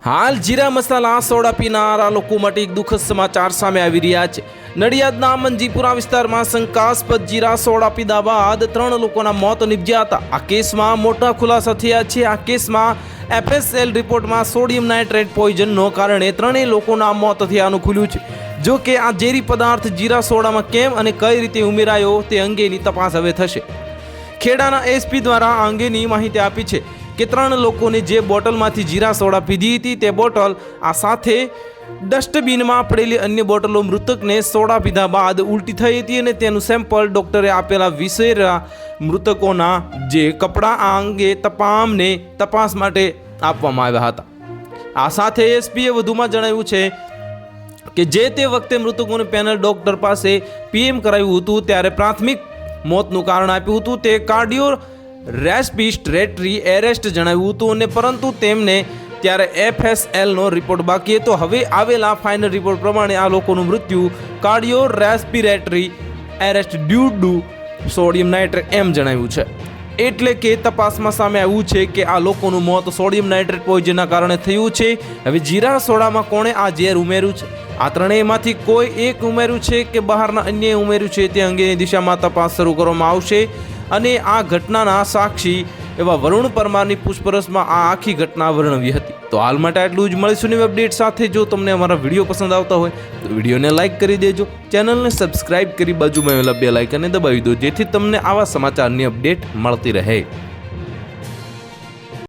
હાલ જીરા મસાલા સોડા પીનારા લોકો માટે એક દુઃખદ સમાચાર સામે આવી રહ્યા છે। નડિયાદના મંજીપુરા વિસ્તારમાં શંકાસ્પદ જીરા સોડા પીધા બાદ 3 લોકોના મોત નિપજ્યા હતા। આ કેસમાં મોટા ખુલાસા થયા છે। આ કેસમાં FSL રિપોર્ટમાં સોડિયમ નાઇટ્રેટ પોઈઝનનો કારણે 3 લોકોના મોત થયાનું ખુલ્યું છે। જો કે આ ઝેરી પદાર્થ જીરા સોડામાં કેમ અને કઈ રીતે ઉમેરાયો તે અંગેની તપાસ હવે થશે। ખેડાના SP દ્વારા આ અંગેની માહિતી આપી છે કે 3 લોકોને જે બોટલમાંથી જીરા સોડા પીધી હતી તે બોટલ આ સાથે ડસ્ટબિનમાં પડેલી અન્ય બોટલો મૃતકને સોડા પીધા બાદ ઉલટી થઈ હતી અને તેનું સેમ્પલ ડોક્ટરે આપેલા વિશેષ મૃતકોના જે કપડાં આ અંગે તમામને તપાસ માટે આપવામાં આવ્યા હતા। આ સાથે SPએ વધુમાં જણાવ્યું છે કે જે તે વખતે મૃતકોને પેનલ ડોક્ટર પાસે PM કરાવ્યું હતું ત્યારે પ્રાથમિક મોતનું કારણ આપ્યું હતું તે કાર્ડિયો રેસ્પિરેટરી એરેસ્ટ જણાવ્યું હતું અને પરંતુ તેમને ત્યારે FSL નો રિપોર્ટ બાકી હતો। હવે આવેલા ફાઇનલ રિપોર્ટ પ્રમાણે આ લોકોનું મૃત્યુ cardio respiratory arrest due to sodium nitrate એમ જણાવ્યું છે। એટલે કે તપાસમાં સામે આવ્યું છે કે આ લોકોનું મોત સોડિયમ નાઇટ્રેટ પોઈઝનના કારણે થયું છે। હવે જીરા સોડામાં કોણે આ ઝેર ઉમેર્યું છે, આ ત્રણેયમાંથી કોઈ એક ઉમેર્યું છે કે બહારના અન્ય ઉમેર્યું છે તે અંગેની દિશામાં તપાસ શરૂ કરવામાં આવશે અને આ ઘટનાના સાક્ષી એવા વરુણ પરમારની પૂછપરછમાં આ આખી ઘટના વર્ણવી હતી। તો હાલ માટે આટલું જ। મળીશું નવી અપડેટ સાથે। જો તમને અમારા વિડીયો પસંદ આવતા હોય તો વિડીયોને લાઇક કરી દેજો, ચેનલને સબસ્ક્રાઇબ કરી બાજુમાં આવેલા બેલ આઇકનને દબાવી દો જેથી તમને આવા સમાચારની અપડેટ મળતી રહે।